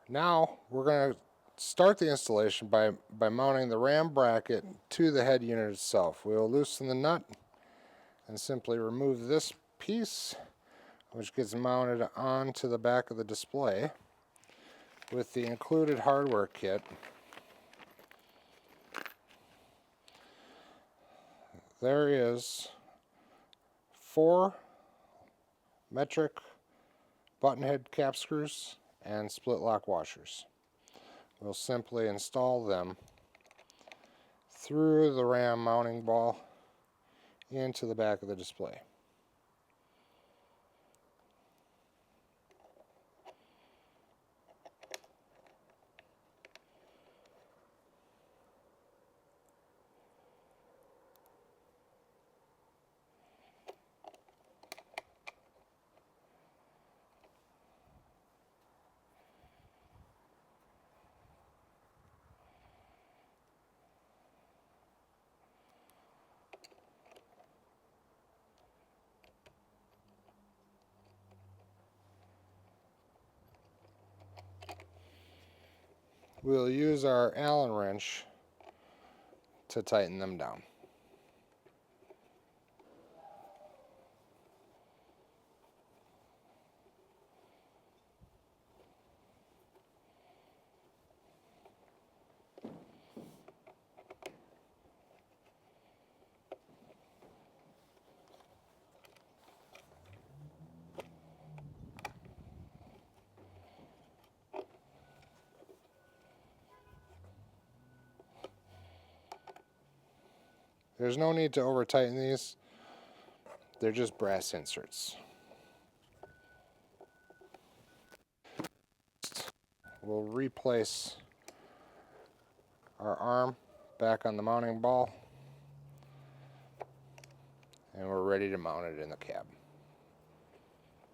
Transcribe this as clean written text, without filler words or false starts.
Now we're going to start the installation by mounting the RAM bracket to the head unit itself. We will loosen the nut and simply remove this piece, which gets mounted onto the back of the display with the included hardware kit. There is 4 metric button head cap screws and split lock washers. We'll simply install them through the RAM mounting ball into the back of the display. We'll use our Allen wrench to tighten them down. There's no need to over tighten these. They're just brass inserts. We'll replace our arm back on the mounting ball, and we're ready to mount it in the cab.